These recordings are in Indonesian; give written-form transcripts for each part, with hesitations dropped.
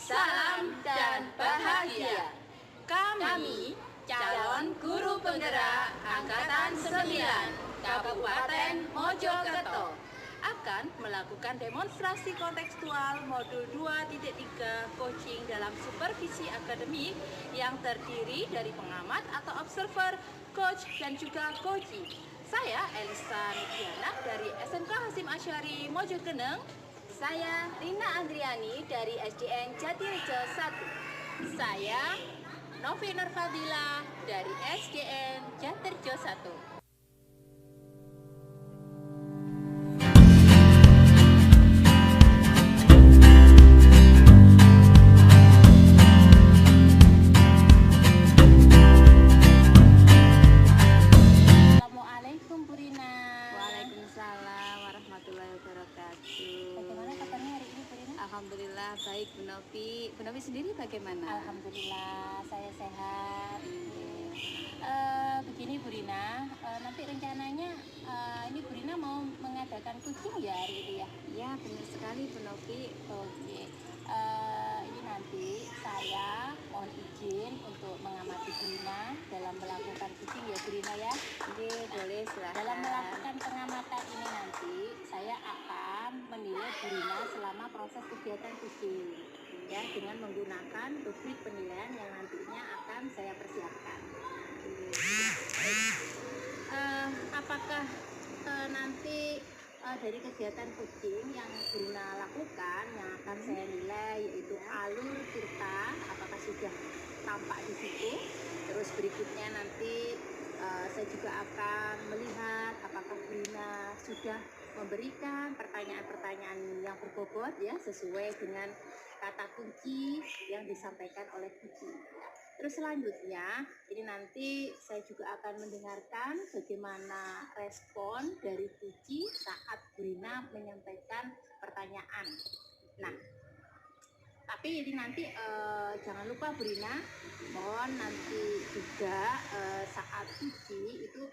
salam dan bahagia. Kami, calon guru penggerak Angkatan 9 Kabupaten Mojokerto, akan melakukan demonstrasi kontekstual modul 2.3 coaching dalam supervisi akademik yang terdiri dari pengamat atau observer, coach, dan juga coachee. Saya Elisa Nudiana dari SMK Hasyim Asy'ari Mojokeneng. Saya Rina Andriani dari SDN Jatirejo 1. Saya Novi Nurfadila dari SDN Jatirejo 1. Assalamualaikum Bu Rina. Waalaikumsalam warahmatullahi wabarakatuh. Bagaimana kabarnya hari ini Bu Rina? Alhamdulillah baik Bu Novi. Bu Novi sendiri bagaimana? Alhamdulillah saya sehat. Begini Bu Rina, nanti rencananya ini Bu Rina mau mengadakan coaching ya hari ini ya? Ya benar sekali Bu Novi. Oke. Ini nanti saya mohon izin untuk mengamati Bu Rina dalam melakukan coaching ya Bu Rina ya. Oke, boleh silahkan. Dalam melakukan pengamatan ini nanti saya akan menilai Bu Rina selama proses kegiatan coaching ya, dengan menggunakan rubrik penilaian yang nantinya akan saya persiapkan. Apakah nanti dari kegiatan coaching yang Bu Rina lakukan yang akan saya nilai yaitu alur cerita, apakah sudah tampak di situ. Terus berikutnya nanti saya juga akan melihat apakah Bu Rina sudah memberikan pertanyaan-pertanyaan yang berbobot ya, sesuai dengan kata kunci yang disampaikan oleh coaching. Terus selanjutnya ini nanti saya juga akan mendengarkan bagaimana respon dari coaching saat Bu Rina menyampaikan pertanyaan. Nah, tapi ini nanti jangan lupa Bu Rina, mohon nanti juga saat coaching itu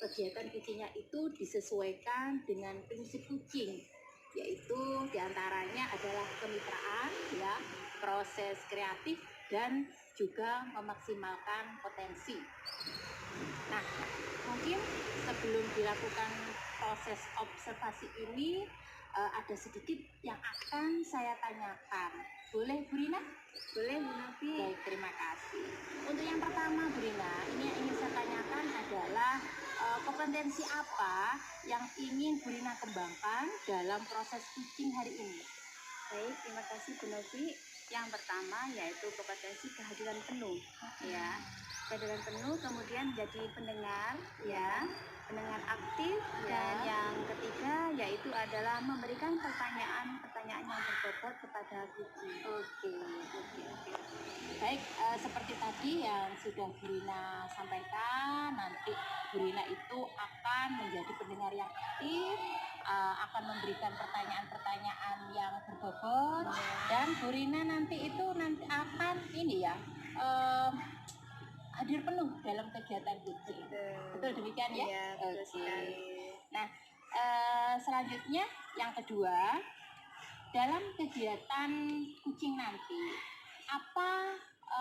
kegiatan coachingnya itu disesuaikan dengan prinsip coaching, yaitu diantaranya adalah kemitraan ya, proses kreatif, dan juga memaksimalkan potensi. Nah, mungkin sebelum dilakukan proses observasi ini ada sedikit yang akan saya tanyakan. Boleh Bu Rina? Boleh Bu Novi. Baik, terima kasih. Untuk yang pertama Bu Rina, ini yang ingin saya tanyakan adalah kompetensi apa yang ingin Bu Rina kembangkan dalam proses coaching hari ini? Baik, terima kasih Bu Novi. Yang pertama yaitu kompetensi kehadiran penuh ya. Kehadiran penuh, kemudian jadi pendengar ya, pendengar aktif, dan yang ketiga yaitu adalah memberikan pertanyaan yang berbobot kepada coaching. Oke. Baik, seperti tadi yang sudah Bu Rina sampaikan, nanti Bu Rina itu akan menjadi pendengar yang aktif, akan memberikan pertanyaan-pertanyaan yang berbobot, dan Bu Rina nanti akan ini ya, hadir penuh dalam kegiatan coaching. Betul demikian ya? Iya, betul sekali. Nah, selanjutnya yang kedua, dalam kegiatan coaching nanti, apa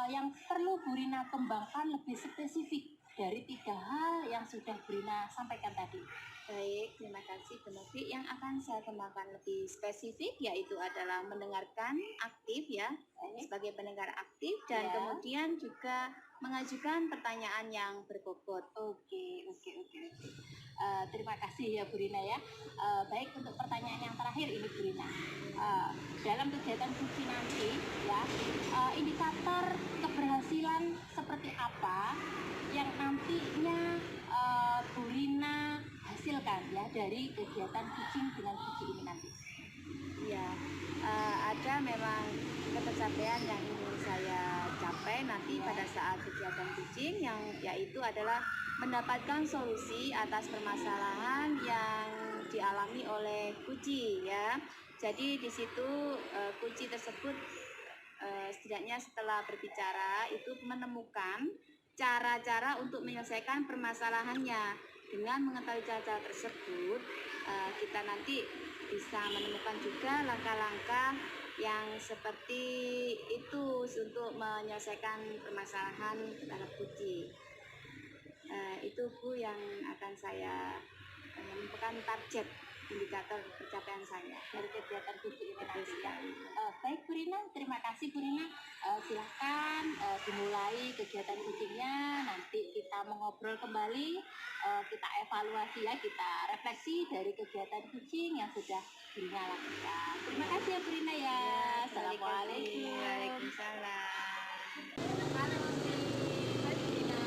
yang perlu Bu Rina kembangkan lebih spesifik dari 3 hal yang sudah Bu Rina sampaikan tadi? Baik, terima kasih Bu Novi. Yang akan saya kembangkan lebih spesifik yaitu adalah mendengarkan aktif ya, sebagai pendengar aktif, dan kemudian juga mengajukan pertanyaan yang berbobot. Oke. Terima kasih ya Bu Rina ya. Baik, untuk pertanyaan yang terakhir ini Bu Rina, dalam kegiatan coaching nanti ya, indikator keberhasilan seperti apa yang nantinya Bu Rina hasilkan ya dari kegiatan coaching dengan coaching ini nanti? Ya, ada memang pencapaian yang ingin saya capai nanti pada saat kegiatan coaching, yang yaitu adalah mendapatkan solusi atas permasalahan yang dialami oleh coaching ya. Jadi di situ coaching tersebut setidaknya setelah berbicara itu menemukan cara-cara untuk menyelesaikan permasalahannya. Dengan mengetahui cara-cara tersebut, kita nanti bisa menemukan juga langkah-langkah yang seperti itu untuk menyelesaikan permasalahan terhadap kucing. Itu Bu yang akan saya menemukan target indikator pencapaian saya dari kegiatan kucing ini nanti ya. Baik Bu Rina, terima kasih Bu Rina. Silahkan dimulai kegiatan kucingnya. Nanti kita mengobrol kembali, kita evaluasi ya, kita refleksi dari kegiatan kucing yang sudah Bu Rina lakukan. Terima kasih ya Bu Rina ya. Assalamualaikum. Waalaikumsalam. Halo Miss, Hai Bu Rina.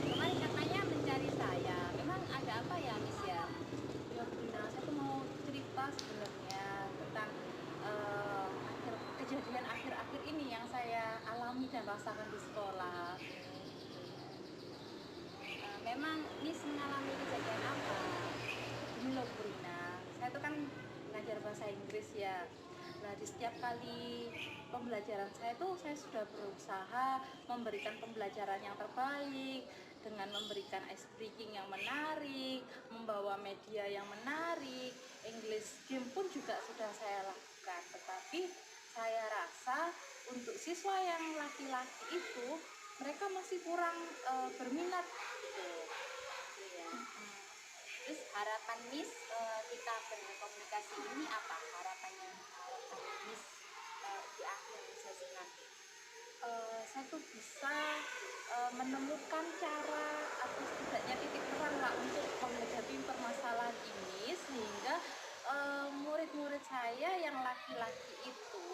Kemarin katanya mencari saya. Memang ada apa ya Miss ya? Ya Bu Rina, saya tuh mau cerita sebenarnya tentang kejadian akhir-akhir ini yang saya alami dan rasakan di sekolah. Memang Miss mengalami kejadian apa? Ini loh Bu Rina, saya tuh kan belajar bahasa Inggris ya. Nah, di setiap kali pembelajaran saya tuh saya sudah berusaha memberikan pembelajaran yang terbaik dengan memberikan ice breaking yang menarik, membawa media yang menarik, English game pun juga sudah saya lakukan. Tetapi saya rasa untuk siswa yang laki-laki itu mereka masih kurang berminat gitu. Iya. Terus harapan Miss kita berkomunikasi ini apa? Harapan Miss di akhir sesi nanti. Saya tuh bisa menemukan cara atau setidaknya titik terang lah untuk menghadapi permasalahan ini sehingga murid-murid saya yang laki-laki itu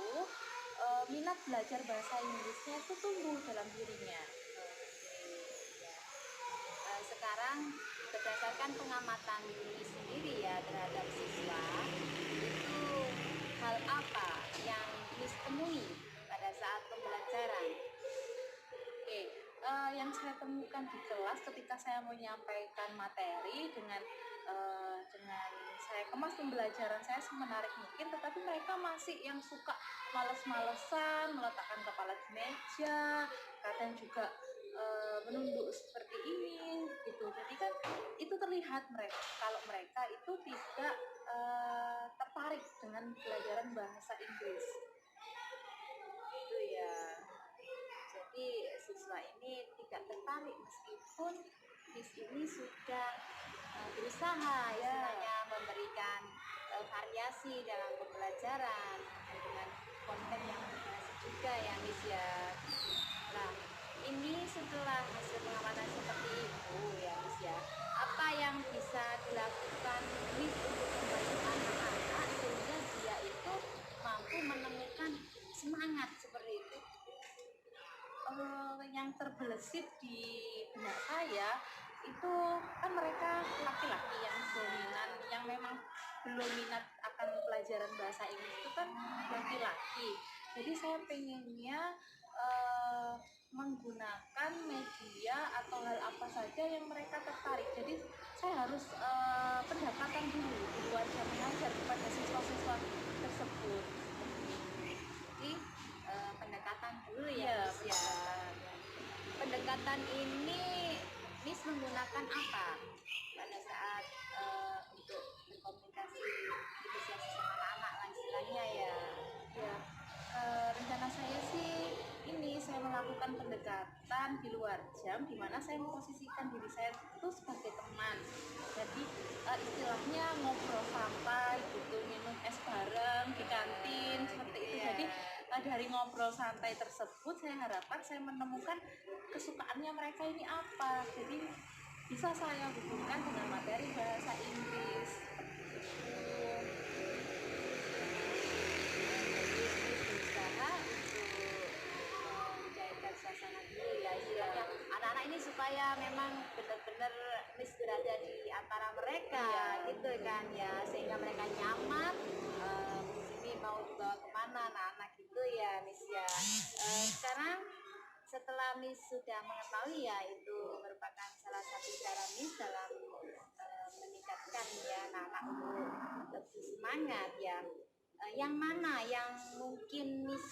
minat belajar bahasa Inggrisnya itu tumbuh dalam dirinya. Sekarang berdasarkan pengamatan Miss sendiri ya terhadap siswa, itu hal apa yang Miss temui pada saat pembelajaran? Oke, yang saya temukan di kelas ketika saya menyampaikan materi dengan saya kemas pembelajaran saya semenarik mungkin, tetapi mereka masih yang suka males-malesan, meletakkan kepala di meja, kadang juga menunduk seperti ini, gitu. Jadi kan itu terlihat mereka kalau mereka itu tidak tertarik dengan pelajaran bahasa Inggris. Itu ya. Jadi siswa ini tidak tertarik meskipun Miss ini sudah berusaha istilahnya memberikan variasi dalam pembelajaran dengan konten yang bervariasi juga ya Miss ya. Nah, ini setelah hasil pengamatan seperti itu ya Miss ya, apa yang bisa dilakukan Miss untuk membantu anak-anak sehingga dia itu mampu menemukan semangat seperti itu? Yang terbelesit di benak saya itu kan mereka laki-laki yang dominan, yang memang belum minat akan pelajaran bahasa Inggris itu kan laki-laki. Jadi saya pengennya menggunakan media atau hal apa saja yang mereka tertarik. Jadi saya harus pendekatan dulu di luar jam mengajar kepada siswa-siswa tersebut. Jadi pendekatan dulu Iya, ya Miss ya. Pendekatan ini Miss menggunakan apa pada saat untuk berkomunikasi negosiasi sama anak-anak lah istilahnya ya? Ya, rencana saya sih ini saya melakukan pendekatan di luar jam, di mana saya memposisikan diri saya itu sebagai teman. Jadi istilahnya ngobrol santai gitu, minum es bareng di kantin seperti itu. Jadi dari ngobrol santai tersebut saya harapkan saya menemukan kesukaannya mereka ini apa. Jadi bisa saya hubungkan dengan materi bahasa Inggris. Berusaha untuk mencairkan suasana dulu ya istilahnya anak-anak ini supaya memang benar-benar Miss berada di antara mereka gitu kan ya, sehingga mereka nyaman di sini mau dibawa kemana anak-anak gitu ya Miss ya. Sekarang setelah Miss sudah mengetahui ya itu merupakan salah satu cara Miss dalam meningkatkan ya anak-anak untuk lebih semangat ya. Yang mana yang mungkin Miss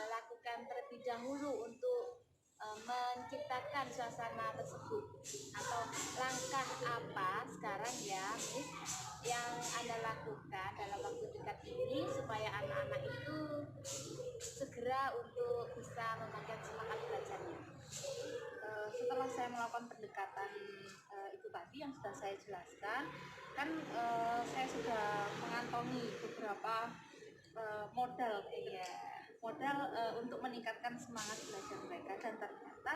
lakukan terlebih dahulu untuk menciptakan suasana tersebut, atau langkah apa sekarang ya Miss yang Anda lakukan dalam waktu dekat ini supaya anak-anak itu segera untuk bisa memakai semangat belajarnya? Setelah saya melakukan pendekatan itu tadi yang sudah saya jelaskan, kan saya sudah mengantongi beberapa modal untuk meningkatkan semangat belajar mereka, dan ternyata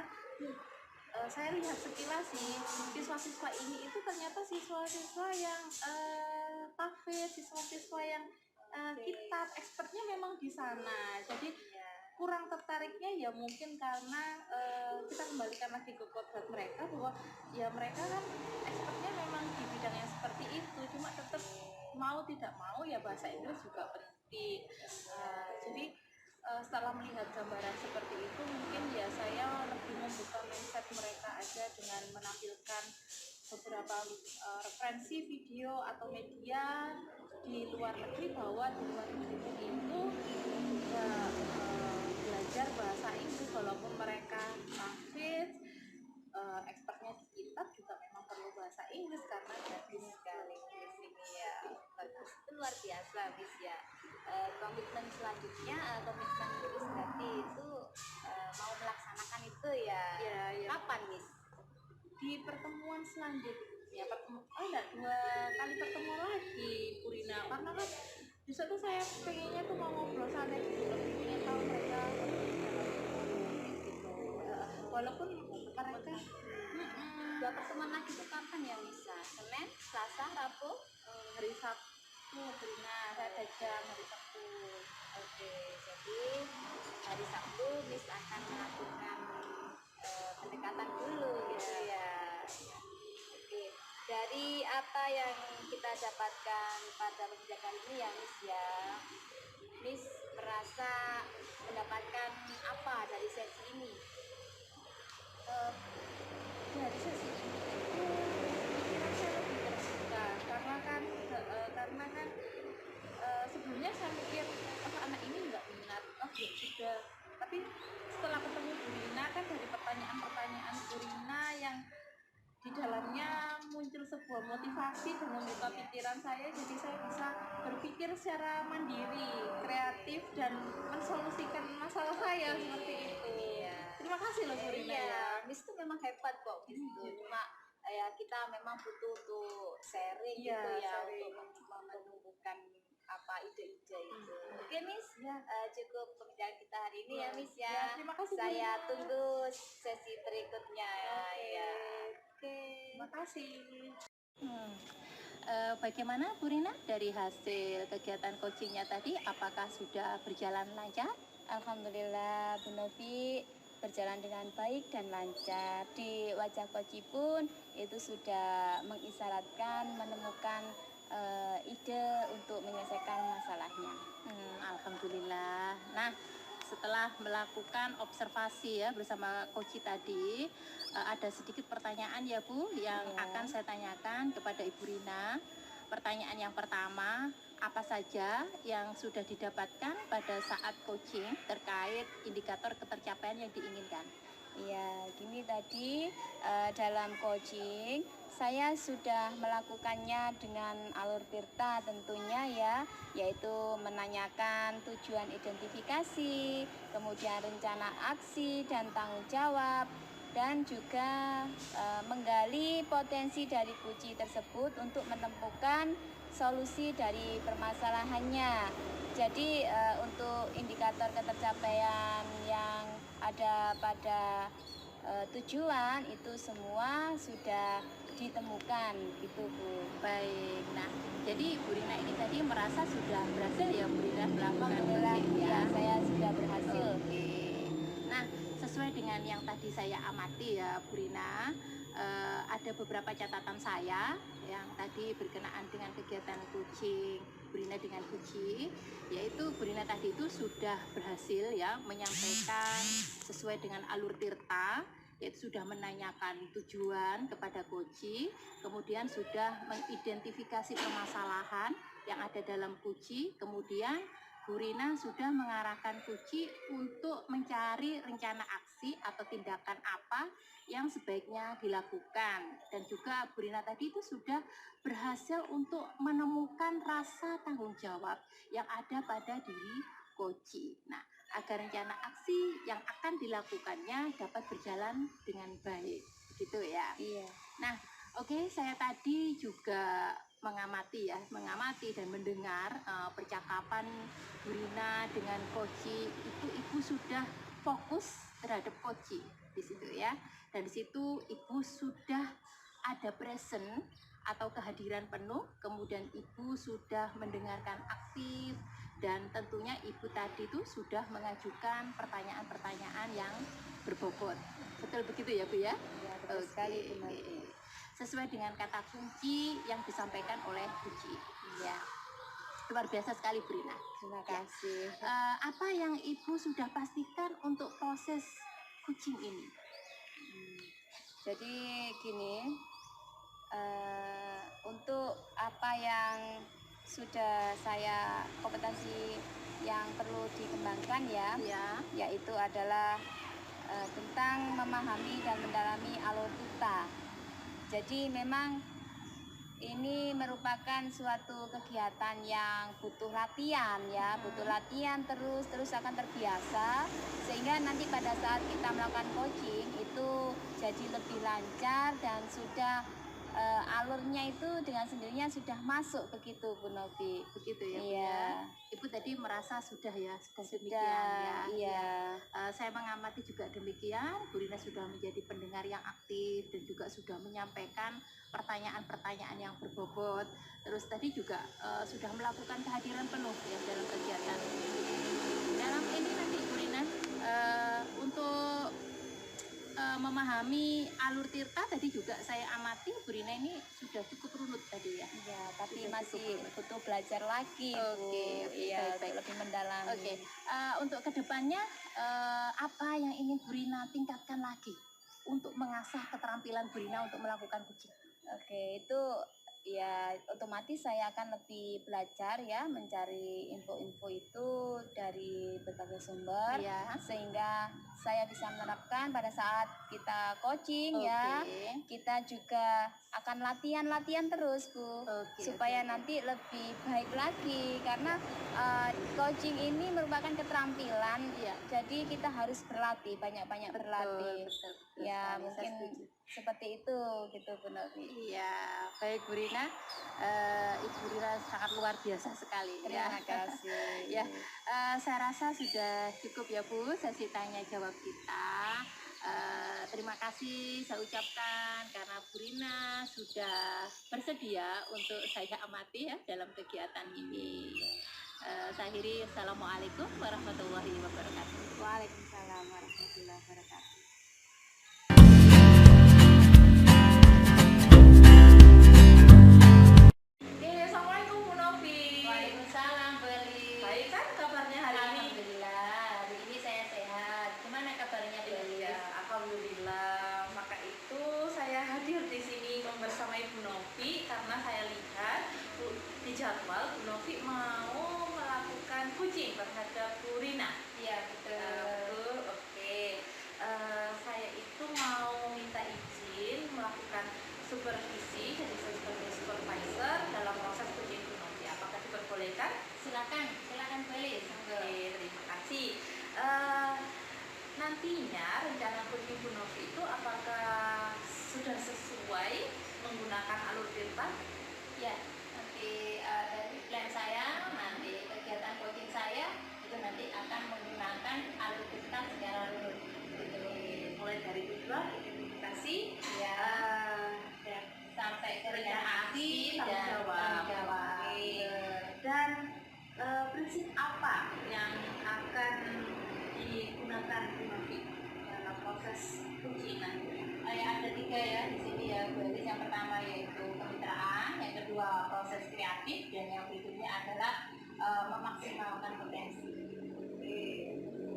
saya lihat sekilas sih siswa-siswa ini itu ternyata siswa-siswa yang tahfidz, siswa-siswa yang kitab expertnya memang di sana. Jadi kurang tertariknya ya mungkin karena kita kembalikan lagi ke kodrat mereka, bahwa ya mereka kan expertnya memang di bidang yang seperti itu, cuma tetap mau tidak mau ya bahasa Inggris juga penting. Jadi setelah melihat gambaran seperti itu, mungkin ya saya lebih membuka mindset mereka aja dengan menampilkan beberapa referensi video atau media di luar negeri, bahwa di luar negeri itu juga belajar bahasa Inggris walaupun mereka tahfidz, expertnya di kitab juga memang perlu bahasa Inggris karena Bagus sekali Miss ini ya, bagus, itu luar biasa Miss ya. Komitmen selanjutnya, komitmen Miss berarti itu mau melaksanakan itu ya, kapan Miss? Di pertemuan selanjutnya, dua kali pertemuan lagi Bu Rina, karena kan di situ saya pengennya tuh mau ngobrol santai gitu, lebih pengen tahu mereka gitu. Walaupun mereka Dua pertemuan lagi itu kapan ya Miss? Senin, Selasa, Rabu? hari Sabtu Bu Rina, saya ada jam hari Sabtu. Oke, jadi hari Sabtu Miss akan melakukan pendekatan dulu gitu ya. Oke, dari apa yang kita dapatkan pada pembelajaran ini ya Miss ya, Miss merasa mendapatkan apa dari sesi ini? Dari sesi ini itu pikiran saya lebih terbuka, karena kan sebelumnya saya mikir anak ini nggak minat, ya sudah. Tapi setelah ketemu Bu Rina, kan dari pertanyaan-pertanyaan Bu Rina yang di dalamnya muncul sebuah motivasi dan membuka pikiran saya, jadi saya bisa berpikir secara mandiri, kreatif, dan mensolusikan masalah saya seperti itu. Terima kasih loh Bu Rina. Miss itu memang hebat kok Miss itu. Cuma ya kita memang butuh untuk sharing gitu ya, untuk menumbuhkan apa ide-ide itu. Oke Miss, cukup pembicaraan kita hari ini ya Miss ya. Terima kasih. Saya tunggu sesi berikutnya ya. Oke. Terima kasih. Bagaimana Bu Rina dari hasil kegiatan coachingnya tadi? Apakah sudah berjalan lancar? Alhamdulillah Bu Novi berjalan dengan baik dan lancar. Di wajah Koci pun itu sudah mengisyaratkan menemukan ide untuk menyelesaikan masalahnya. Alhamdulillah. Nah, setelah melakukan observasi ya bersama Koci tadi, ada sedikit pertanyaan ya Bu yang akan saya tanyakan kepada Ibu Rina. Pertanyaan yang pertama, apa saja yang sudah didapatkan pada saat coaching terkait indikator ketercapaian yang diinginkan? Ya, gini tadi dalam coaching saya sudah melakukannya dengan alur tirta tentunya ya, yaitu menanyakan tujuan identifikasi, kemudian rencana aksi dan tanggung jawab, dan juga menggali potensi dari kunci tersebut untuk menemukan solusi dari permasalahannya. Jadi untuk indikator ketercapaian yang ada pada tujuan itu semua sudah ditemukan gitu Bu. Baik, nah jadi Bu Rina ini tadi merasa sudah berhasil ya Bu Rina melakukan Alhamdulillah coaching ya, saya sudah berhasil. Oke. Nah, sesuai dengan yang tadi saya amati ya Bu Rina, ada beberapa catatan saya yang tadi berkenaan dengan kegiatan coaching Bu Rina dengan Puji, yaitu Bu Rina tadi itu sudah berhasil ya menyampaikan sesuai dengan alur tirta, yaitu sudah menanyakan tujuan kepada Koji, kemudian sudah mengidentifikasi permasalahan yang ada dalam Koji, kemudian Bu Rina sudah mengarahkan Puci untuk mencari rencana aksi atau tindakan apa yang sebaiknya dilakukan. Dan juga Bu Rina tadi itu sudah berhasil untuk menemukan rasa tanggung jawab yang ada pada diri Koci. Nah, agar rencana aksi yang akan dilakukannya dapat berjalan dengan baik. Gitu ya. Iya. Nah, oke, saya tadi juga mengamati dan mendengar percakapan Bu Rina dengan Koci. Itu Ibu sudah fokus terhadap Koci di situ ya. Dan di situ Ibu sudah ada present atau kehadiran penuh, kemudian Ibu sudah mendengarkan aktif, dan tentunya Ibu tadi itu sudah mengajukan pertanyaan-pertanyaan yang berbobot. Betul begitu ya Bu ya? Ya, betul sekali, Bu Novi. Sesuai dengan kata kunci yang disampaikan oleh Puci. Ya, luar biasa sekali Bu Rina. Terima kasih. Apa yang Ibu sudah pastikan untuk proses kucing ini? Jadi gini, untuk apa yang sudah saya kompetensi yang perlu dikembangkan ya, yaitu adalah tentang memahami dan mendalami alur tirta. Jadi memang ini merupakan suatu kegiatan yang butuh latihan ya, butuh latihan terus akan terbiasa, sehingga nanti pada saat kita melakukan coaching itu jadi lebih lancar dan sudah alurnya itu dengan sendirinya sudah masuk begitu Bu Novi. Begitu ya Bu Iya. ya. Ibu tadi merasa sudah demikian ya. Iya. Saya mengamati juga demikian. Bu Rina sudah menjadi pendengar yang aktif dan juga sudah menyampaikan pertanyaan-pertanyaan yang berbobot. Terus tadi juga sudah melakukan kehadiran penuh ya dalam kegiatan. Dalam ini nanti Bu Rina untuk memahami alur tirta tadi juga saya amati Bu Rina ini sudah cukup runut tadi ya. Iya, tapi Sudah masih cukup runut. butuh belajar lagi Bu. Iya, baik. lebih mendalami. Oke, untuk kedepannya apa yang ingin Bu Rina tingkatkan lagi untuk mengasah keterampilan Bu Rina untuk melakukan kucing? Oke, itu ya otomatis saya akan lebih belajar ya, mencari info-info itu dari berbagai sumber, Iya. sehingga saya bisa menerapkan pada saat kita coaching ya. Kita juga akan latihan terus Bu, supaya nanti lebih baik lagi, karena coaching ini merupakan keterampilan ya. Jadi kita harus berlatih, banyak-banyak berlatih. Betul, Ya, sekali, saya mungkin setuju. seperti itu gitu Bu Novi. Iya, baik Bu Rina. Ibu Rina sangat luar biasa sekali ya. Terima kasih. Ya, saya rasa sudah cukup ya Bu sesi tanya jawab kita. Terima kasih saya ucapkan karena Bu Rina sudah bersedia untuk saya amati ya dalam kegiatan ini. Saya akhiri, Assalamualaikum warahmatullahi wabarakatuh. Waalaikumsalam warahmatullahi wabarakatuh. Assalamualaikum Bu Novi. Waalaikumsalam Beli. Baik kan kabarnya hari ini? Alhamdulillah, hari ini saya sehat. Gimana kabarnya Beli? Iya, alhamdulillah. Maka itu saya hadir di sini bersama Ibu Novi karena saya lihat di jadwal Bu Novi mau melakukan coaching terhadap Bu Rina. Iya betul. Betul, oke. Saya itu mau minta izin melakukan supervisi, jadi saya sebagai supervisor dalam proses coaching Bu Novi. Apakah diperbolehkan? Silakan Beli. Oke, terima kasih. Nantinya rencana coaching Bu Novi itu apakah sudah sesuai menggunakan alur tirta? Ya, nanti dari plan saya, nanti kegiatan coaching saya itu nanti akan menggunakan alur kita secara runut. Mulai dari tujuan, identifikasi, Ya, dan sampai ke rencana rencana aksi, aksi tanggung dan jawab. tanggung jawab. Oke. Dan prinsip apa yang akan digunakan Bu Novi dalam proses coaching nanti? Ada 3 ya di sini ya, berarti yang pertama yaitu kemitraan, yang kedua proses kreatif, dan yang berikutnya adalah memaksimalkan potensi. Oke,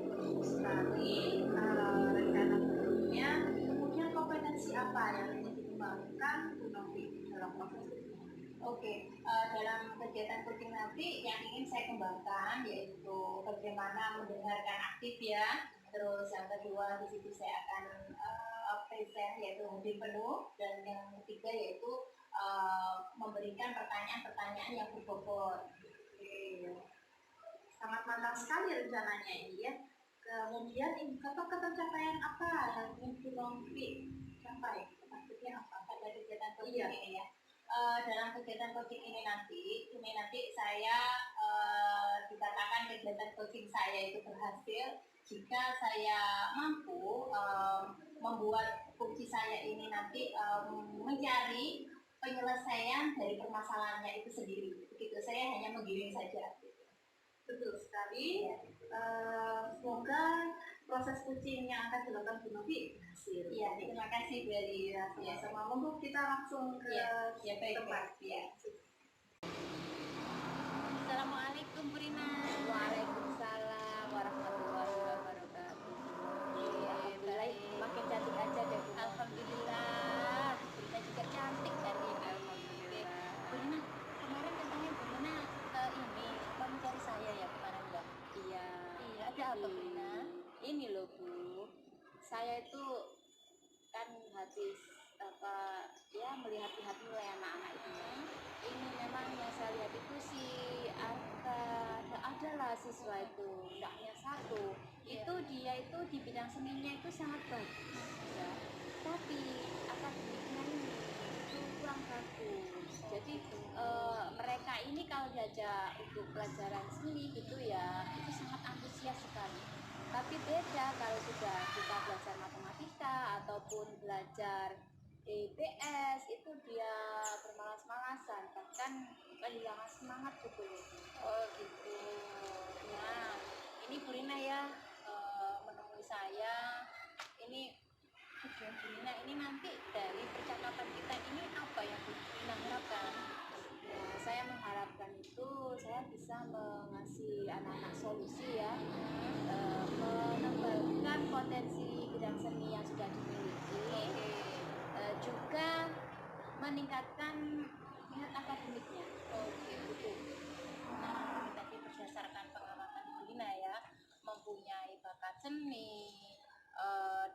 bagus sekali rencana berikutnya. Kemudian kompetensi apa yang ingin dikembangkan Bu Novi dalam proses coaching? Oke, dalam kegiatan coaching nanti yang ingin saya kembangkan yaitu bagaimana mendengarkan aktif ya. Terus yang kedua di situ saya akan present yaitu hadir penuh, dan yang ketiga yaitu memberikan pertanyaan-pertanyaan yang berbobot. Oke. Sangat matang sekali rencananya ini ya. Kemudian kata pencapaian apa yang ingin Novi capai? Maksudnya apa pada kegiatan coaching ini ya? Dalam kegiatan coaching ini nanti saya dikatakan kegiatan coaching saya itu berhasil jika saya mampu membuat coach saya ini nanti mencari penyelesaian dari permasalahannya itu sendiri. Begitu, saya hanya menggiring saja. Betul sekali. Semoga proses coaching yang akan dilakukan Bu Novi berhasil. Iya, terima kasih dari ya, sama monggo kita langsung ke tempat. Ya. Assalamualaikum Bu Rina. Waalaikumsalam warahmatullahi wabarakatuh. Alhamdulillah, makin cantik aja deh Bu. Alhamdulillah, Bu Rina juga cantik hari ini. Alhamdulillah. Bu Rina, kemarin katanya Bu Rina ini mencari saya ya kemarin Mbak. Iya. Iya, ada apa Bu Rina? Ini loh Bu, saya itu kan habis melihat-lihat nilai anak-anak itu. Ini memang yang saya lihat itu si Arka, adalah siswa itu tidak hanya satu. Itu dia itu di bidang seninya itu sangat bagus ya. Tapi akademiknya ini itu kurang bagus. Jadi mereka ini kalau diajak untuk pelajaran seni gitu ya, itu sangat antusias sekali. Tapi beda kalau sudah kita belajar matematika ataupun belajar IPS, itu dia bermalas-malasan, bahkan kehilangan semangat gitu loh. Oh gitu. Nah, ini Bu Rina ya menemui saya. Ini tujuan Bu Rina ini nanti dari percakapan kita ini apa yang Bu Rina harapkan? Ya, saya mengharapkan itu saya bisa mengasih anak-anak solusi ya, mengembangkan potensi bidang seni yang sudah dimiliki, juga meningkatkan minat akademiknya. Oke, betul. Nah, tadi berdasarkan pengamatan Bu Rina ya, mempunyai bakat seni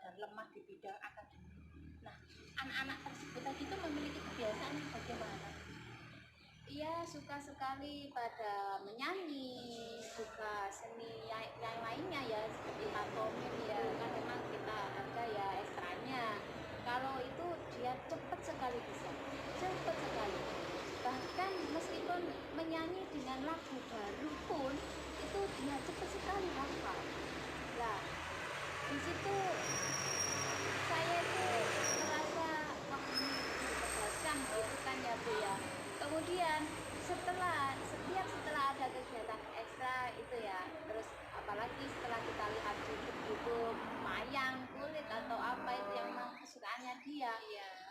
dan lemah di bidang akademik. Nah, anak-anak tersebut tadi itu memiliki kebiasaan yang bagaimana? Ia suka sekali pada menyanyi, suka seni yang lainnya ya, seperti pantomim ya, kan memang kita ada ya ekstranya. Kalau itu dia cepat sekali bisa, cepat sekali. Bahkan meskipun menyanyi dengan lagu baru pun itu dia cepat sekali hafal. Nah, di situ saya itu merasa wah ini dibebaskan gitu kan ya Bu ya. Kemudian setelah ada kegiatan ekstra itu ya, terus apalagi setelah kita lihat di YouTube mayang kulit atau apa itu yang memang kesukaannya dia,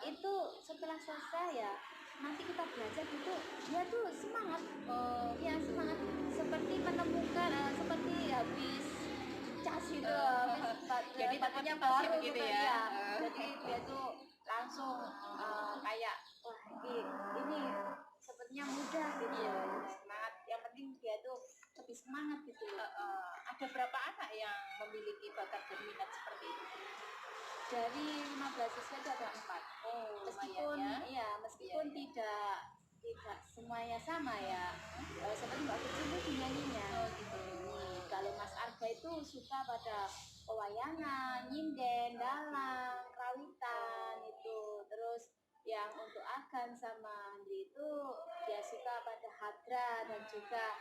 itu setelah selesai ya nanti kita belajar gitu dia tuh semangat, ya semangat seperti menemukan seperti habis cas gitu, Jadi baterainya termotivasi baru begitu gitu ya. ya. Jadi dia tuh langsung kayak wah ini sepertinya mudah gitu ya, semangat. Yang penting dia tuh lebih semangat gitu loh. Ada berapa anak yang memiliki bakat dan minat seperti itu? Dari 15 siswa itu ada 4. Oh, Meskipun lumayan ya. meskipun tidak semuanya sama ya. Seperti Mbak Kecil itu nyanyinya. Oh gitu. Kalau Mas Arga itu suka pada pewayangan, nyinden, dalang, rawitan itu. Terus yang untuk Agan sama Andri itu dia suka pada hadrat dan juga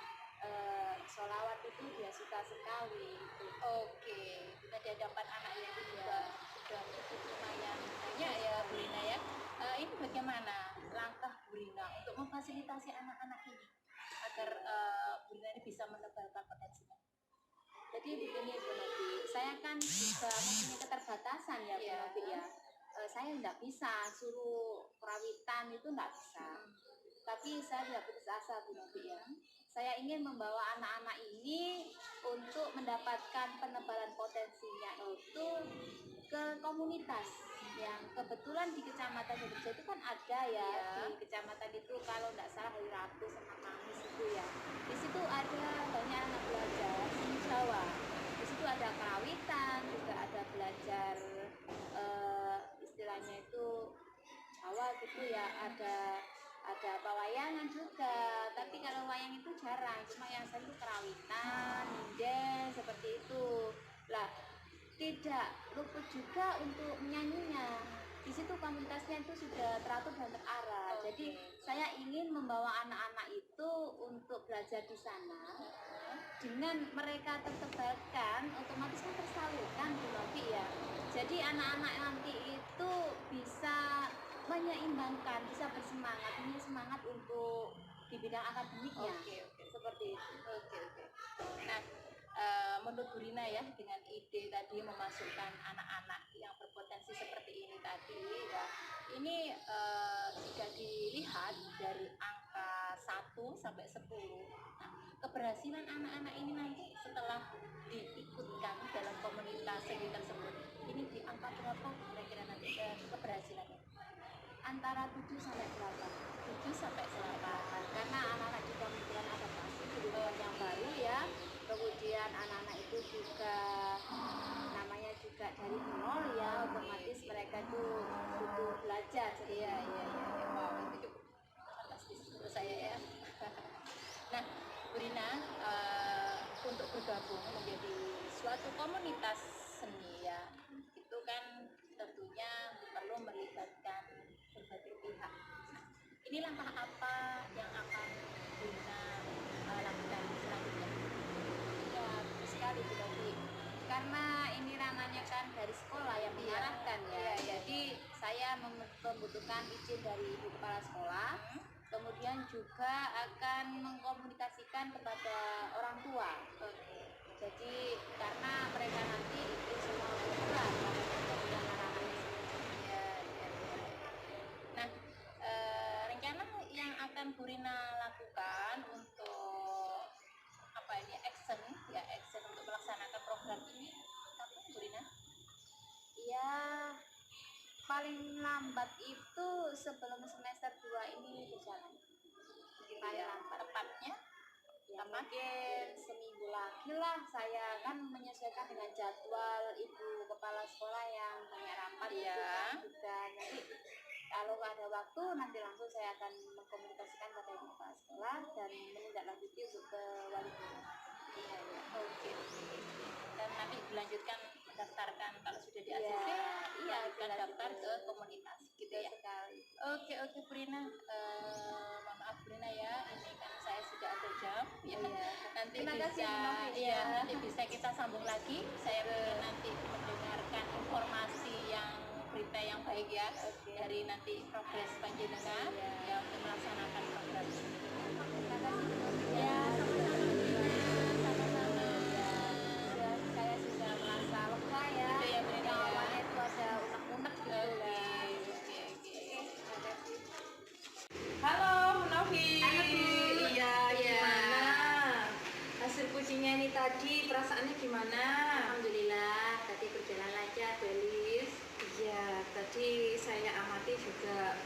sholawat itu dia suka sekali. Oke, tadi ada 4 anak yang juga sudah cukup lumayan banyak ya Bu Rina ya. Ini bagaimana langkah Bu Rina untuk memfasilitasi anak-anak ini agar Bu Rina ini bisa menebalkan potensinya? Jadi begini Bu Novi, saya kan juga mempunyai keterbatasan ya Bu Novi ya. Saya tidak bisa suruh perawitan itu tidak bisa. Tapi saya tidak putus asa Bu Novi ya. Saya ingin membawa anak-anak ini untuk mendapatkan penebalan potensinya itu ke komunitas. yang kebetulan di Kecamatan Jogja itu kan ada ya, Iya. di kecamatan itu kalau nggak salah hari Rabu sama Kamis itu ya, di situ ada banyak anak belajar seni Jawa. Di situ ada karawitan, juga ada belajar istilahnya itu Jawa gitu ya, ada pewayangan juga, tapi kalau wayang itu jarang, cuma yang sering itu karawitan, nyinden, seperti itu. Lah, tidak luput juga untuk menyanyinya. Di situ komunitasnya itu sudah teratur dan terarah. Oke. Jadi saya ingin membawa anak-anak itu untuk belajar di sana. Dengan mereka tertebalkan, otomatis kan tersalurkan Bu Novi ya. Jadi anak-anak nanti itu bisa menyeimbangkan, bisa bersemangat, punya semangat untuk di bidang akademiknya. Oke. Seperti itu. Oke. Nah, menurut Bu Rina ya, dengan ide tadi memasukkan anak-anak yang berpotensi seperti ini tadi ya, ini jika dilihat dari angka 1 sampai 10, nah, keberhasilan anak-anak ini nanti setelah diikutkan dalam komunitas seni tersebut, ini di angka berapa kira-kira nanti keberhasilannya? Antara 7 sampai 8. 7 sampai 8. Karena anak-anak juga membutuhkan adaptasi di lingkungan yang baru ya. Kemudian anak-anak itu juga namanya juga dari nol ya, otomatis mereka itu butuh belajar. Iya. Wow, itu cukup fantastis menurut saya ya. Nah, Bu Rina, untuk bergabung menjadi suatu komunitas seni ya, itu kan tentunya perlu melibatkan berbagai pihak. Nah, ini langkah apa yang akan Bu Rina lakukan selanjutnya? Ya, betul sekali Bu Novi. Karena ini ranahnya kan dari sekolah yang mengarahkan ya. Iya. Jadi saya membutuhkan izin dari ibu kepala sekolah. Kemudian juga akan mengkomunikasikan kepada orang tua. Jadi karena mereka nanti itu semua berperan dalam pendidikan anak-anak. Iya. Nah, rencana yang akan Bu Rina lakukan untuk apa ini action untuk melaksanakan program ini kapan Bu Rina? Ya, paling lambat itu sebelum semester 2 ini berjalan. Paling lambat. Tepatnya Ya, mungkin seminggu lagi lah. Saya kan menyesuaikan dengan jadwal ibu kepala sekolah yang banyak rapat Iya. itu kan juga. Jadi kalau ada waktu nanti langsung saya akan mengkomunikasikan pada ibu kepala sekolah dan menindaklanjuti untuk ke wali guru. Iya. Oke. Dan nanti dilanjutkan mendaftarkan kalau sudah di ACC, Iya, dilanjutkan dilanjutkan. daftar ke komunitas gitu ya. Sekali. Oke Bu Rina, mohon maaf Bu Rina ya, ini kan saya sudah ada jam ya. Iya. Nanti Terima kasih, bisa Bu Novi. ya, nanti bisa kita sambung lagi. Saya ingin nanti mendengarkan informasi yang berita yang baik ya dari nanti progres panjenengan ya untuk melaksanakan program ini. Terima kasih Bu Novi. Ya, sama-sama Bu Rina. Sama-sama. Saya sudah merasa lega ya. Gitu ya, Bu Rina, Yang ya. awalnya itu ada unek-unek gitu Oke. kan. Oke. Terima kasih. Halo, Bu Novi. Halo, Bu. Iya, Iya. gimana? Hasil kucingnya ini tadi perasaannya gimana? Alhamdulillah tadi berjalan lancar Bu Elis. Iya, tadi saya amati juga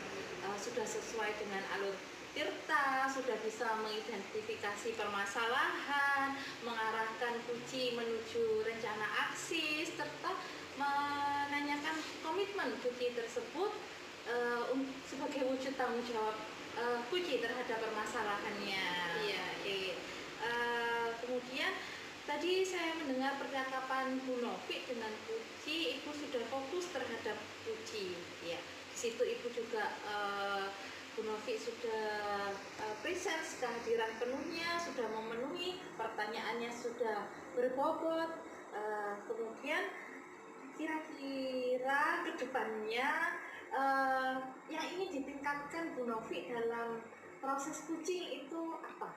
sudah sesuai dengan alur Tirta, sudah bisa mengidentifikasi permasalahan, mengarahkan Puci menuju rencana aksi, serta menanyakan komitmen Puci tersebut sebagai wujud tanggung jawab Puci terhadap permasalahannya. Iya. Kemudian tadi saya mendengar percakapan Bu Novi dengan Puci, Ibu sudah fokus terhadap Puci. Ya, di situ Ibu juga Bu Novi sudah presence kehadiran penuhnya, sudah memenuhi pertanyaannya, sudah berbobot. Kemudian kira-kira kedepannya yang ingin ditingkatkan Bu Novi dalam proses kucing itu apa?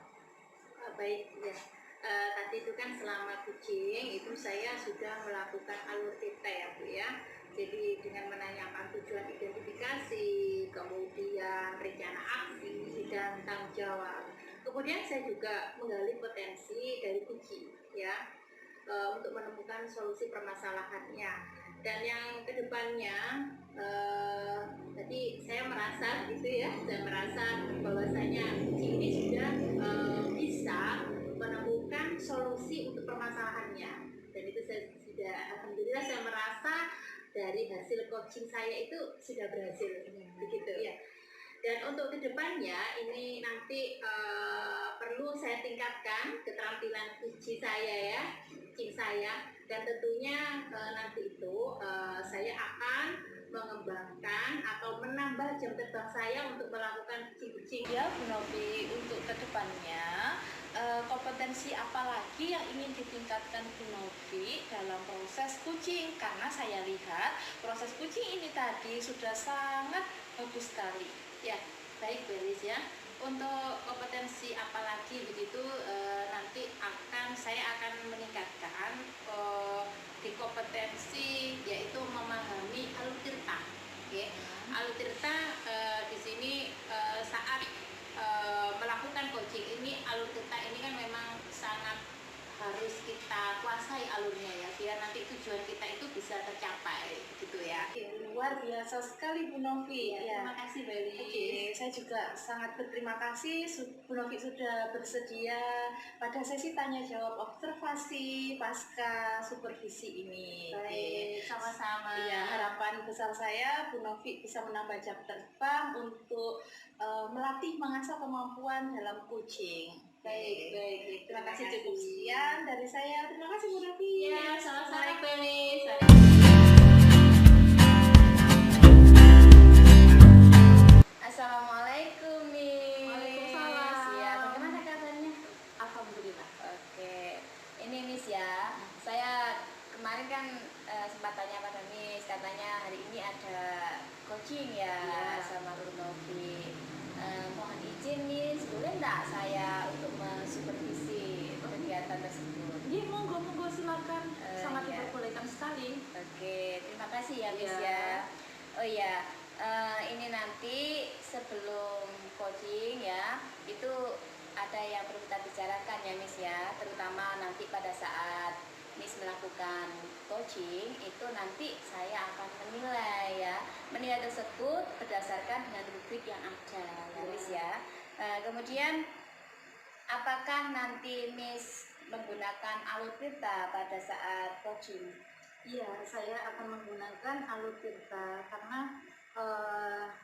Baik ya. Tadi itu kan selama kucing itu saya sudah melakukan alur Tirta ya Bu ya. Jadi dengan menanyakan tujuan identifikasi, kemudian rencana aksi dan tanggung jawab. Kemudian saya juga menggali potensi dari kucing ya, untuk menemukan solusi permasalahannya. Dan yang kedepannya tadi saya merasa gitu ya, saya merasa bahwasanya kucing ini sudah bisa menemukan solusi untuk permasalahannya. Dan itu saya sudah, alhamdulillah saya merasa dari hasil coaching saya itu sudah berhasil begitu ya. Dan untuk kedepannya ini nanti perlu saya tingkatkan keterampilan kucing saya, dan tentunya nanti itu saya akan mengembangkan atau menambah jam terbang saya untuk melakukan kucing-kucing. Ya, Bu Novi, untuk kedepannya kompetensi apa lagi yang ingin ditingkatkan Bu Novi dalam proses kucing? Karena saya lihat proses kucing ini tadi sudah sangat bagus sekali. Ya, baik Belis ya. Untuk kompetensi apalagi begitu nanti saya akan meningkatkan di kompetensi yaitu memahami alur tirta. Oke. Alur tirta di sini saat melakukan coaching ini, alur tirta ini kan memang sangat harus kita kuasai alurnya ya, biar nanti tujuan kita itu bisa tercapai gitu ya. Luar biasa sekali Bu Novi. Ya, terima kasih Belis. Oke, saya juga sangat berterima kasih Bu Novi sudah bersedia pada sesi tanya jawab observasi pasca supervisi ini. Baik, sama-sama. Ya, harapan besar saya Bu Novi bisa menambah jam terbang untuk melatih mengasah kemampuan dalam kucing. Baik. Terima kasih, cukup sekian dari saya. Terima kasih Bu Novi. Ya, sama-sama Belis. Assalamualaikum Miss. Waalaikumsalam. Ya, bagaimana kabarnya? Alhamdulillah. Oke, ini Miss ya. Saya kemarin kan sempat tanya pada Miss, katanya hari ini ada coaching ya, sama Bu Novi. Mohon izin Miss, boleh nggak saya untuk mensupervisi kegiatan tersebut? Iya, monggo silakan. Sangat Iya. diperbolehkan sekali. Oke, terima kasih ya Miss Iya. ya. Oh ya, ini nanti sebelum coaching ya, itu ada yang perlu kita bicarakan ya Miss ya, terutama nanti pada saat Miss melakukan coaching itu nanti saya akan menilai ya. Menilai tersebut berdasarkan dengan rubrik yang ada ya Miss ya. Kemudian apakah nanti Miss menggunakan alur tirta pada saat coaching? Iya, saya akan menggunakan alur tirta karena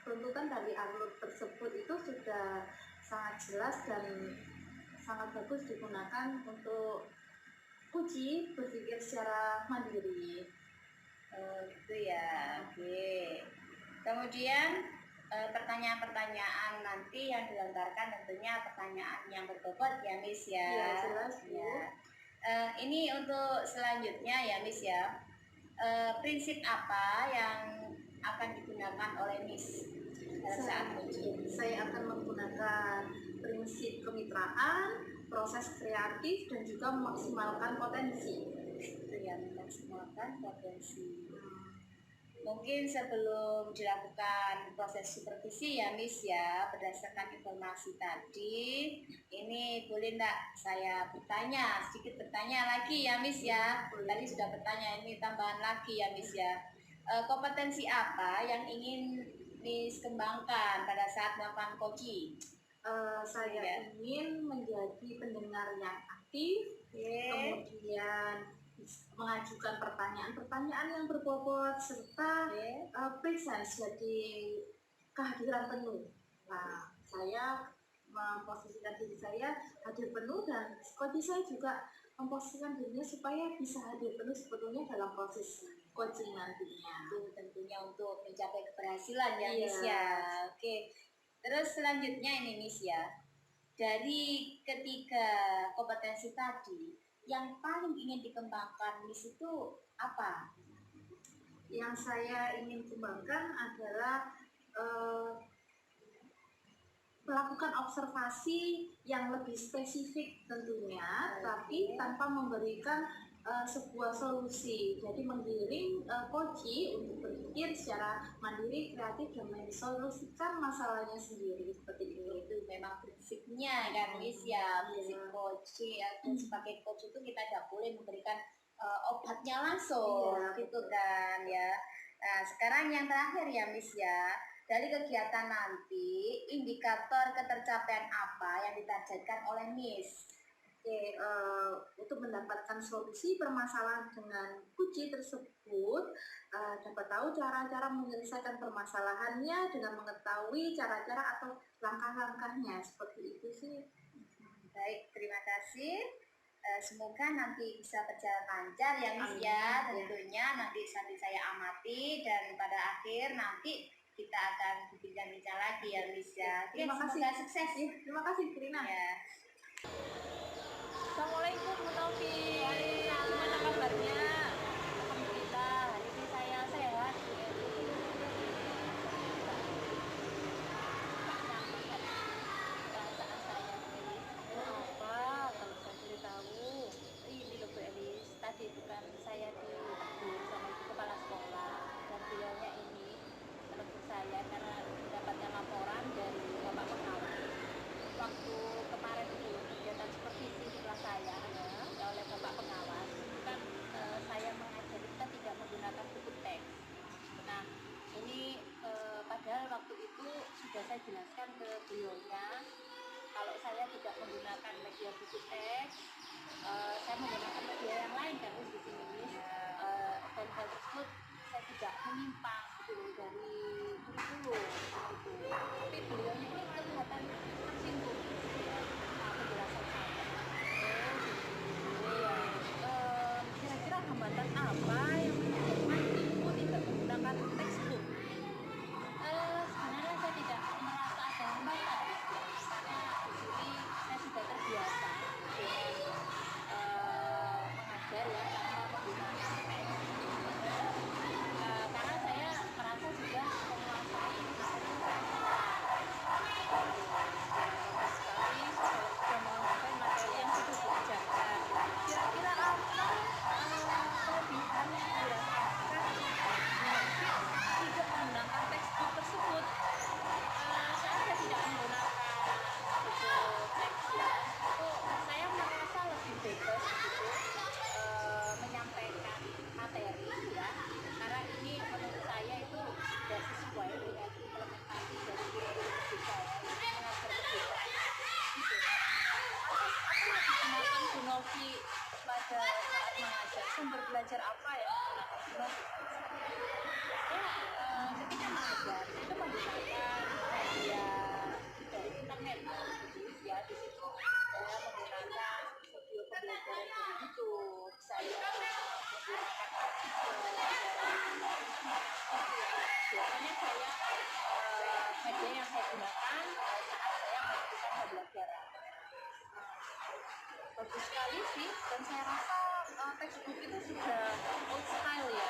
tuntutan dari alur tersebut itu sudah sangat jelas dan sangat bagus digunakan untuk kucing berpikir secara mandiri. Gitu ya. Oke. Kemudian pertanyaan-pertanyaan nanti yang dilontarkan tentunya pertanyaan yang berbobot ya Miss ya. Iya, jelas Bu. Ya. Ini untuk selanjutnya ya Miss ya. Prinsip apa yang akan digunakan oleh Miss pada saat coaching? Saya akan menggunakan prinsip kemitraan, proses kreatif, dan juga memaksimalkan potensi. Itu yang memaksimalkan potensi. Mungkin sebelum dilakukan proses supervisi ya Miss ya, berdasarkan informasi tadi, ini boleh enggak saya sedikit bertanya lagi ya Miss ya. Tadi sudah bertanya, ini tambahan lagi ya Miss ya. Kompetensi apa yang ingin Miss kembangkan pada saat melakukan coaching? Saya Ya. ingin menjadi pendengar yang aktif, kemudian mengajukan pertanyaan-pertanyaan yang berbobot, serta presence, jadi kehadiran penuh. Nah, saya memposisikan diri saya hadir penuh, dan coach saya juga memposisikan dirinya supaya bisa hadir penuh sebetulnya dalam proses coaching nantinya. Itu tentunya untuk mencapai keberhasilan ya Iya. Miss ya. Oke. Terus selanjutnya ini Miss ya. Dari ketiga kompetensi tadi, yang paling ingin dikembangkan Miss itu apa? Yang saya ingin kembangkan adalah melakukan observasi yang lebih spesifik tentunya, tapi tanpa memberikan sebuah solusi. Jadi menggiring coach untuk berpikir secara mandiri, kreatif, dan mensolusikan masalahnya sendiri, seperti itu. Itu memang prinsipnya kan Miss ya, prinsip coaching atau sebagai coach itu kita tidak boleh memberikan obatnya langsung Iya, gitu betul. kan ya. Nah, sekarang yang terakhir ya Miss ya. Dari kegiatan nanti, indikator ketercapaian apa yang ditargetkan oleh Miss? Oke, untuk mendapatkan solusi permasalahan dengan kunci tersebut, dapat tahu cara-cara menyelesaikan permasalahannya dengan mengetahui cara-cara atau langkah-langkahnya. Seperti itu sih. Baik, terima kasih. Semoga nanti bisa berjalan lancar ya Miss Amin, ya. ya. Tentunya nanti sambil saya amati dan pada akhir nanti kita akan bincang-bincang lagi ya Miss ya. Oke, Terima kasih. semoga sukses. Terima kasih, Trina. Ya. Assalamualaikum Bu Novi. Gimana kabarnya? Alhamdulillah, hari ini saya sehat. Perasaan saya Bu Elis. Apa? Kalau saya boleh tahu. Ini loh Bu Elis, tadi itu kan saya ditegur sama ibu kepala sekolah dan beliaunya ini menegur saya karena mendapatkan laporan dari bapak pengawas. Waktu kemarin itu kegiatan supervisi di kelas saya ya, oleh bapak pengawas itu kan saya mengajari kita tidak menggunakan buku teks. Nah ini padahal waktu itu sudah saya jelaskan ke beliaunya kalau saya tidak menggunakan media buku teks, saya menggunakan media yang lain kan di sini dan hal tersebut saya tidak menyimpang gitu loh dari kurikulum gitu. Tapi beliaunya ini kelihatan tersinggung penjelasan saya. Iya. Kira-kira hambatan apa yang menyebabkan ibu tidak menggunakan textbook? Sebenarnya saya tidak merasa ada hambatan karena di sini saya sudah terbiasa dengan mengajar ya tanpa menggunakan teks. Karena saya merasa sudah menguasai sekali sudah menguasai materi yang sudah diajarkan. Kira-kira apa kelebihan yang dirasakan tidak menggunakan textbook tersebut? Saya tidak menggunakan buku teks ya. Itu saya merasa lebih bebas gitu menyampaikan materi ya. Karena ini menurut saya itu sudah sesuai dengan implementasi dari kurikulum kita ya, mengajar berbeda. Gitu. Apa yang digunakan Bu Novi pada saat mengajar? Sumber belajar apa yang digunakan Bu Novi? Ketika mengajar itu menggunakan media dari internet ya, di situ saya menggunakan video pembelajaran dari YouTube, saya menggunakan artikel biasanya saya media yang saya gunakan saat saya melakukan pembelajaran. Bagus sekali sih, dan saya rasa textbook itu sudah old style ya.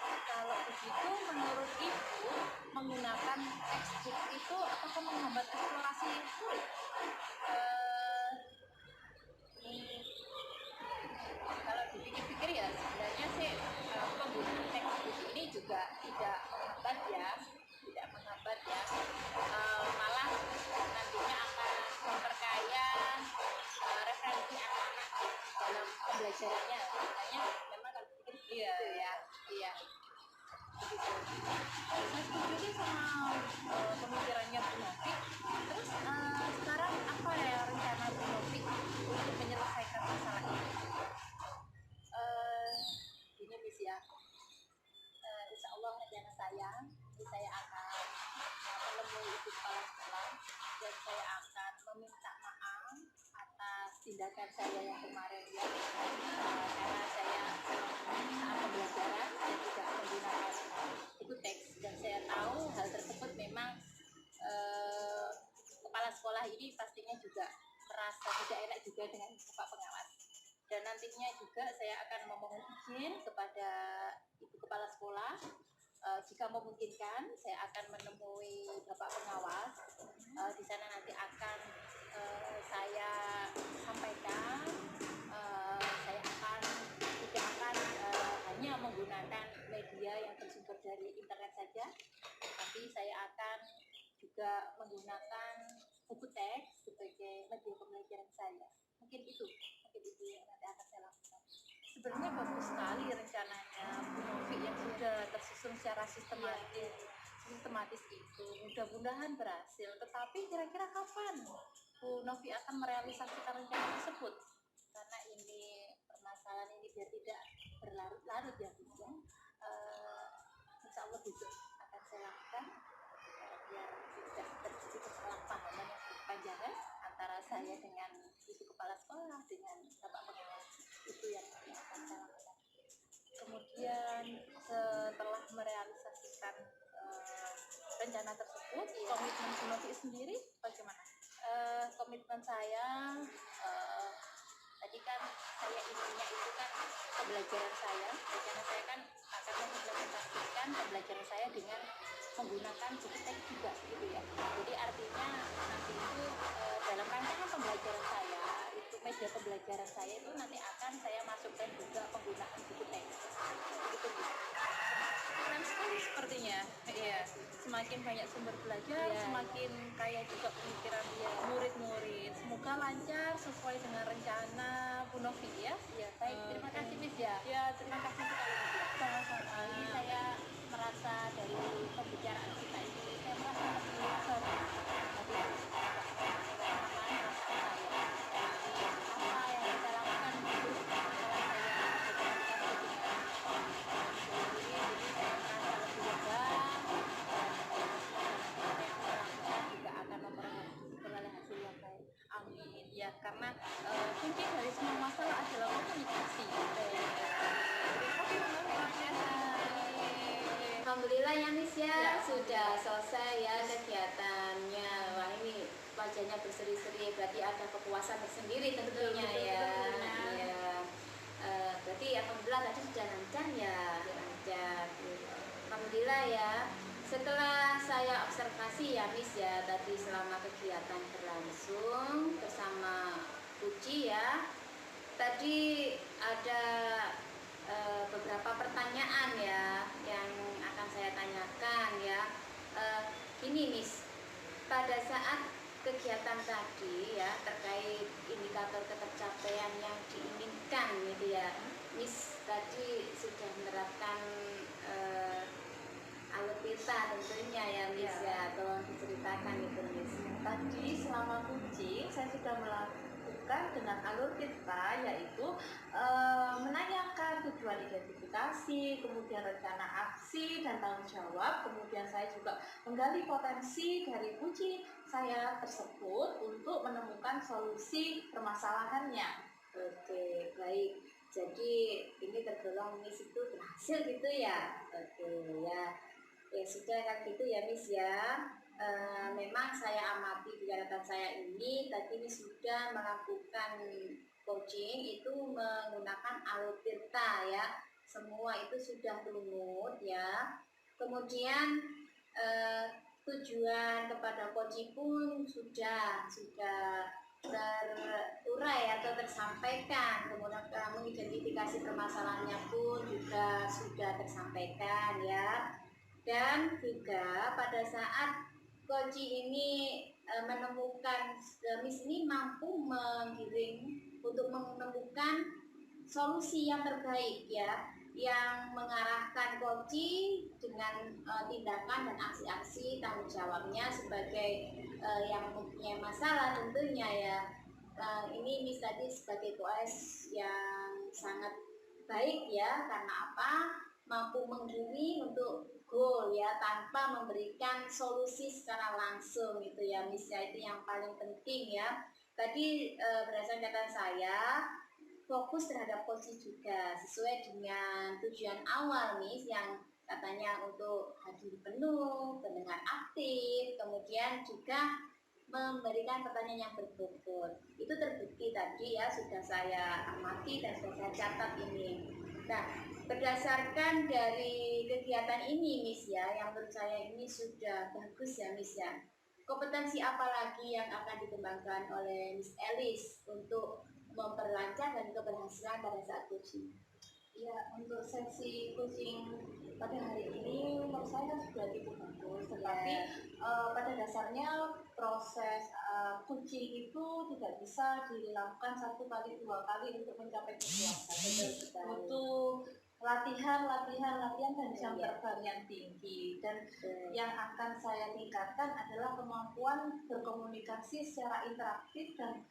Kalau begitu menurut ibu menggunakan textbook itu apakah menghambat eksplorasi murid? Kalau dipikir-pikir ya sebenarnya sih penggunaan textbook ini juga tidak menghambat ya, malah nantinya akan memperkaya referensi anak-anak dalam pembelajarannya. Makanya memang kalau dipikir gitu ya, iya. Begitu. Saya setuju nih sama pemikirannya Bu Novi. Terus sekarang apa ya rencana Bu Novi untuk menyelesaikan masalah ini? Ini Miss ya. Insya Allah rencana saya akan menemui ibu kepala sekolah dan saya akan meminta maaf atas tindakan saya yang kemarin ya, karena saya saat pembelajaran saya tidak menggunakan buku teks dan saya tahu hal tersebut memang kepala sekolah ini pastinya juga merasa tidak enak juga dengan bapak pengawas. Dan nantinya juga saya akan memohon izin kepada ibu kepala sekolah jika memungkinkan saya akan menemui bapak pengawas. Di sana nanti akan saya sampaikan saya akan tidak akan hanya menggunakan media yang bersumber dari internet saja, tapi saya akan juga menggunakan buku teks sebagai media pembelajaran saya. Mungkin itu yang nanti akan saya lakukan. Sebenarnya bagus sekali rencananya Bu Novi yang sudah tersusun secara sistematis itu. Mudah-mudahan berhasil. Tetapi kira-kira kapan Bu Novi akan merealisasikan rencana tersebut? Karena ini permasalahan ini biar tidak berlarut-larut ya Bu ya. Insya Allah besok akan saya lakukan biar tidak terjadi kesalahpahaman yang berkepanjangan antara saya dengan ibu kepala sekolah dengan bapak pengawas. Itu yang akan saya lakukan. Kemudian setelah merealisasikan rencana tersebut, komitmen Bu Novi sendiri bagaimana? Komitmen saya tadi kan saya intinya itu kan pembelajaran saya, rencana saya kan akan mengimplementasikan pembelajaran saya dengan menggunakan buku teks juga gitu ya. Jadi artinya nanti itu dalam rancangan pembelajaran saya itu media pembelajaran saya itu nanti akan saya masukkan juga penggunaan buku teks. Begitu Bu. Keren sekali sepertinya. Iya, semakin banyak sumber belajar, Iya, semakin kaya juga pemikiran murid-murid. Semoga lancar sesuai dengan rencana Bu Novi ya. Ya, baik, terima kasih Miss ya. Ya, terima kasih sekali. Sama-sama. Ini saya merasa dari pembicaraan kita ini saya merasa lebih lega. Jadi pengalaman perasaan saya apa yang kita lakukan itu setelah saya berkomunikasi dengan jadi saya merasa lebih lega dan semoga nanti apa yang saya lakukan juga akan memperoleh hasil yang baik. Amin. Ya, karena kunci dari semua masalah adalah komunikasi. Alhamdulillah ya Miss ya, Ya. sudah selesai ya kegiatannya. Wah ini wajahnya berseri-seri, berarti ada kepuasan tersendiri tentunya ya. Iya. Berarti alhamdulillah tadi sudah lancar ya, lancar. Alhamdulillah ya. Setelah saya observasi ya Miss ya, tadi selama kegiatan berlangsung bersama Puji ya, tadi ada beberapa pertanyaan ya yang akan saya tanyakan ya. Gini Miss, pada saat kegiatan tadi ya terkait indikator ketercapaian yang diinginkan gitu ya, Miss tadi sudah menerapkan alur pita tentunya ya Miss ya, tolong diceritakan itu Miss. Tadi selama coaching saya sudah melakukan dengan alur kita, yaitu menanyakan tujuan identifikasi, kemudian rencana aksi dan tanggung jawab, kemudian saya juga menggali potensi dari kunci saya tersebut untuk menemukan solusi permasalahannya. Oke, baik. Jadi ini tergolong Miss itu berhasil gitu ya. Oke ya. Ya sudah kan gitu ya Miss ya. Memang saya amati di catatan saya ini tadi Miss sudah melakukan coaching itu menggunakan alur tirta ya. Semua itu sudah lumut ya. Kemudian tujuan kepada coaching pun sudah terurai atau tersampaikan, kemudian mengidentifikasi permasalahannya pun juga sudah tersampaikan ya. Dan juga pada saat coaching ini menemukan Miss ini mampu menggiring untuk menemukan solusi yang terbaik ya, yang mengarahkan coaching dengan tindakan dan aksi-aksi tanggung jawabnya sebagai yang mempunyai masalah tentunya ya. Ini Miss tadi sebagai koas yang sangat baik ya, karena apa? Mampu menggiring untuk goal ya tanpa memberikan solusi secara langsung gitu ya Miss ya, itu yang paling penting ya. Tadi berdasarkan catatan saya fokus terhadap coaching juga sesuai dengan tujuan awal Miss yang katanya untuk hadir penuh, pendengar aktif, kemudian juga memberikan pertanyaan yang berbobot. Itu terbukti tadi ya, sudah saya amati dan sudah saya catat ini. Nah, berdasarkan dari kegiatan ini Miss ya, yang menurut saya ini sudah bagus ya Miss ya. Kompetensi apa lagi yang akan dikembangkan oleh Miss Elis untuk memperlancar dan keberhasilan pada saat coaching? Ya, untuk sesi coaching pada hari ini menurut saya sudah cukup bagus, tetapi pada dasarnya proses coaching itu tidak bisa dilakukan 1 kali 2 kali untuk mencapai kepuasan. Butuh latihan dan jam terbang yang tinggi, dan yang akan saya tingkatkan adalah kemampuan berkomunikasi secara interaktif dan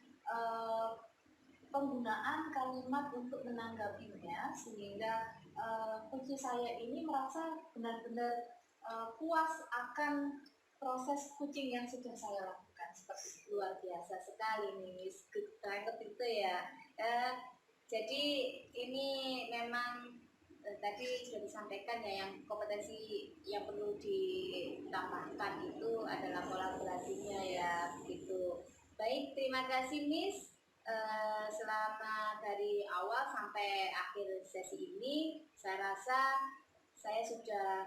penggunaan kalimat untuk menanggapinya, sehingga kunci saya ini merasa benar-benar puas akan proses coaching yang sudah saya lakukan. Seperti luar biasa sekali nih, Miss, good banget itu ya. Jadi ini memang tadi sudah disampaikan ya, yang kompetensi yang perlu ditambahkan itu adalah kolaborasinya ya, begitu. Baik, terima kasih Miss. Selama dari awal sampai akhir sesi ini, saya rasa saya sudah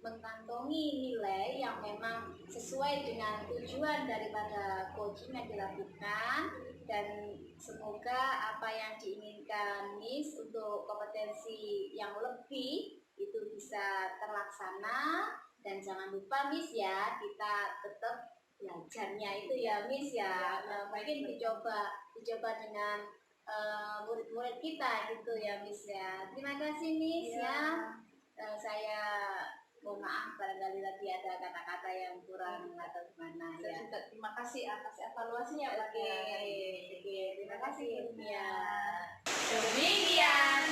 mengantongi nilai yang memang sesuai dengan tujuan daripada coaching yang dilakukan, dan semoga apa yang diinginkan Miss untuk kompetensi yang lebih itu bisa terlaksana. Dan jangan lupa Miss ya, kita tetap belajarnya itu ya Miss ya, mungkin dicoba dengan murid-murid kita gitu ya Miss ya. Terima kasih Miss ya. Saya mohon maaf barangkali tadi ada kata-kata yang kurang atau gimana ya. Terima kasih atas evaluasinya Pak. Oke, terima kasih ya. Demikian